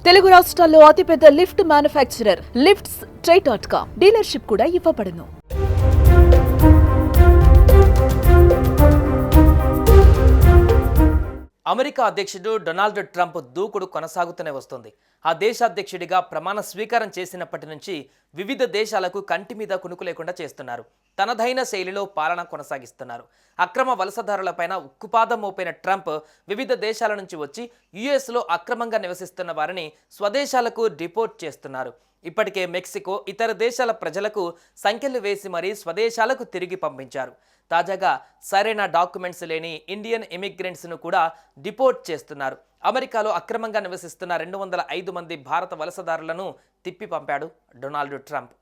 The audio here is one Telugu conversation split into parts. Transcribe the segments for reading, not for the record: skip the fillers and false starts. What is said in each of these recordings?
తెలుగు రాష్ట్రాల్లో అతిపెద్ద లిఫ్ట్ మ్యానుఫ్యాక్చరర్ లిఫ్ట్స్ ట్రై.com డీలర్షిప్ కూడా ఇవ్వబడును. అమెరికా అధ్యక్షుడు డొనాల్డ్ ట్రంప్ దూకుడు కొనసాగుతూనే వస్తుంది. ఆ దేశ అధ్యక్షుడిగా ప్రమాణ స్వీకారం చేసినప్పటి నుంచి వివిధ దేశాలకు కంటి మీద కునుకు లేకుండా చేస్తున్నారు. తనదైన శైలిలో పాలన కొనసాగిస్తున్నారు. అక్రమ వలసదారులపైన ఉక్కుపాదం మోపిన ట్రంప్ వివిధ దేశాల నుంచి వచ్చి యుఎస్లో అక్రమంగా నివసిస్తున్న వారిని స్వదేశాలకు డిపోర్ట్ చేస్తున్నారు. ఇప్పటికే మెక్సికో, ఇతర దేశాల ప్రజలకు సంఖ్యలు వేసి మరీ స్వదేశాలకు తిరిగి పంపించారు. తాజాగా సరైన డాక్యుమెంట్స్ లేని ఇండియన్ ఇమిగ్రెంట్స్ను కూడా డిపోర్ట్ చేస్తున్నారు. అమెరికాలో అక్రమంగా నివసిస్తున్న 205 మంది భారత వలసదారులను తిప్పి పంపాడు డొనాల్డ్ ట్రంప్.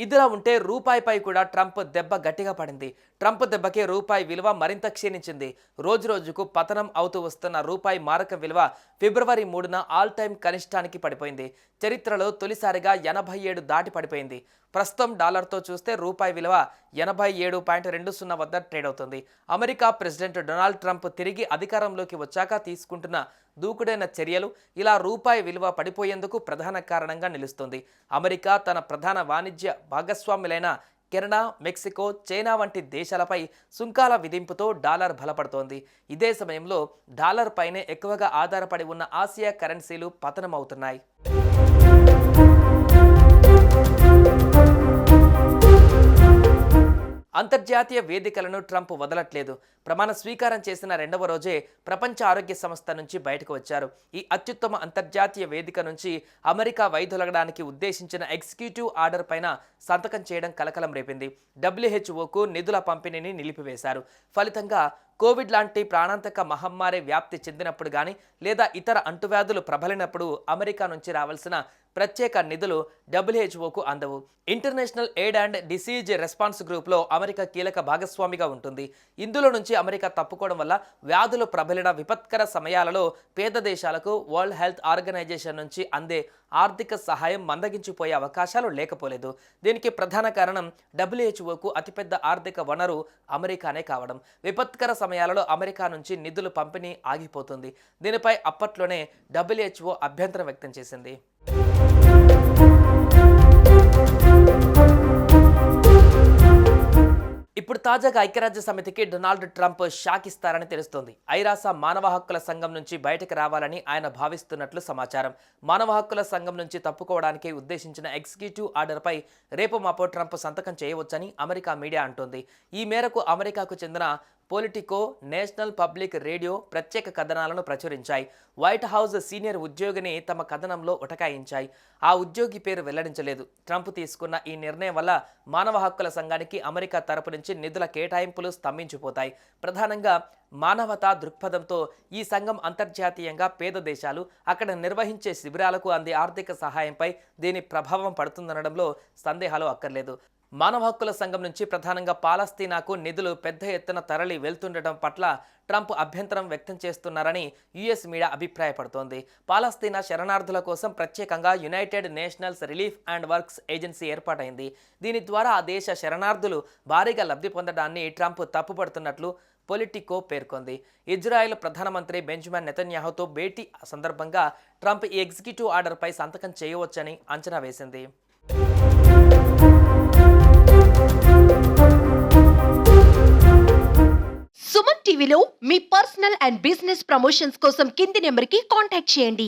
ఇదిలా ఉంటే రూపాయిపై కూడా ట్రంప్ దెబ్బ గట్టిగా పడింది. ట్రంప్ దెబ్బకే రూపాయి విలువ మరింత క్షీణించింది. రోజు రోజుకు పతనం అవుతూ వస్తున్న రూపాయి మారక విలువ ఫిబ్రవరి 3న ఆల్ టైమ్ కనిష్టానికి పడిపోయింది. చరిత్రలో తొలిసారిగా 87 దాటి పడిపోయింది. ప్రస్తుతం డాలర్తో చూస్తే రూపాయి విలువ 87.20 వద్ద ట్రేడ్ అవుతుంది. అమెరికా ప్రెసిడెంట్ డొనాల్డ్ ట్రంప్ తిరిగి అధికారంలోకి వచ్చాక తీసుకుంటున్న దూకుడైన చర్యలు ఇలా రూపాయి విలువ పడిపోయేందుకు ప్రధాన కారణంగా నిలుస్తుంది. అమెరికా తన ప్రధాన వాణిజ్య భాగస్వాములైన కెనడా, మెక్సికో, చైనా వంటి దేశాలపై సుంకాల విధింపుతో డాలర్ బలపడుతోంది. ఇదే సమయంలో డాలర్ పైనే ఎక్కువగా ఆధారపడి ఉన్న ఆసియా కరెన్సీలు పతనమవుతున్నాయి. అంతర్జాతీయ వేదికలను ట్రంప్ వదలట్లేదు. ప్రమాణ స్వీకారం చేసిన 2వ రోజే ప్రపంచ ఆరోగ్య సంస్థ నుంచి బయటకు వచ్చారు. ఈ అత్యుత్తమ అంతర్జాతీయ వేదిక నుంచి అమెరికా వైదొలగడానికి ఉద్దేశించిన ఎగ్జిక్యూటివ్ ఆర్డర్ పైన సంతకం చేయడం కలకలం రేపింది. WHOకు నిధుల పంపిణీని నిలిపివేశారు. ఫలితంగా కోవిడ్ లాంటి ప్రాణాంతక మహమ్మారి వ్యాప్తి చెందినప్పుడు కానీ లేదా ఇతర అంటువ్యాధులు ప్రబలినప్పుడు అమెరికా నుంచి రావాల్సిన ప్రత్యేక నిధులు WHOకు అందవు. International aid and disease response గ్రూప్లో అమెరికా కీలక భాగస్వామిగా ఉంటుంది. ఇందులో నుంచి అమెరికా తప్పుకోవడం వల్ల వ్యాధులు ప్రబలిన విపత్కర సమయాలలో పేద దేశాలకు వరల్డ్ హెల్త్ ఆర్గనైజేషన్ నుంచి అందే ఆర్థిక సహాయం మందగించిపోయే అవకాశాలు లేకపోలేదు. దీనికి ప్రధాన కారణం WHOకు అతిపెద్ద ఆర్థిక వనరు అమెరికానే కావడం. విపత్కర సమయాలలో అమెరికా నుంచి నిధులు పంపిణీ ఆగిపోతుంది. దీనిపై అప్పట్లోనే WHO అభ్యంతరం వ్యక్తం చేసింది. ఇప్పుడు తాజాగా ఐక్యరాజ్య సమితికి డొనాల్డ్ ట్రంప్ షాక్ ఇస్తారని తెలుస్తోంది. ఐరాస మానవ హక్కుల సంఘం నుంచి బయటకు రావాలని ఆయన భావిస్తున్నట్లు సమాచారం. మానవ హక్కుల సంఘం నుంచి తప్పుకోవడానికి ఉద్దేశించిన ఎగ్జిక్యూటివ్ ఆర్డర్పై రేపు మాపో ట్రంప్ సంతకం చేయవచ్చని అమెరికా మీడియా అంటోంది. ఈ మేరకు అమెరికాకు చెందిన పొలిటికో, నేషనల్ పబ్లిక్ రేడియో ప్రత్యేక కథనాలను ప్రచురించాయి. వైట్ హౌస్ సీనియర్ ఉద్యోగిని తమ కథనంలో ఉటకాయించాయి. ఆ ఉద్యోగి పేరు వెల్లడించలేదు. ట్రంప్ తీసుకున్న ఈ నిర్ణయం వల్ల మానవ హక్కుల సంఘానికి అమెరికా తరపు నుంచి నిధుల కేటాయింపులు స్తంభించిపోతాయి. ప్రధానంగా మానవతా దృక్పథంతో ఈ సంఘం అంతర్జాతీయంగా పేద దేశాలు అక్కడ నిర్వహించే శిబిరాలకు అందే ఆర్థిక సహాయంపై దీని ప్రభావం పడుతుందనడంలో సందేహాలు అక్కర్లేదు. మానవ హక్కుల సంఘం నుంచి ప్రధానంగా పాలస్తీనాకు నిధులు పెద్ద ఎత్తున తరలి వెళ్తుండటం పట్ల ట్రంప్ అభ్యంతరం వ్యక్తం చేస్తున్నారని యుఎస్ మీడియా అభిప్రాయపడుతోంది. పాలస్తీనా శరణార్థుల కోసం ప్రత్యేకంగా united nationals relief and works agency ఏర్పాటైంది. దీని ద్వారా ఆ దేశ శరణార్థులు భారీగా లబ్ధి పొందడాన్ని ట్రంప్ తప్పుపడుతున్నట్లు పొలిటికో పేర్కొంది. ఇజ్రాయెల్ ప్రధానమంత్రి బెంజమిన్ నెతన్యాహుతో భేటీ సందర్భంగా ట్రంప్ ఈ ఎగ్జిక్యూటివ్ ఆర్డర్పై సంతకం చేయవచ్చని అంచనా వేసింది. సుమన్ టీవీలో మీ పర్సనల్ అండ్ బిజినెస్ ప్రమోషన్స్ కోసం కింది నెంబర్కి కాంటాక్ట్ చేయండి.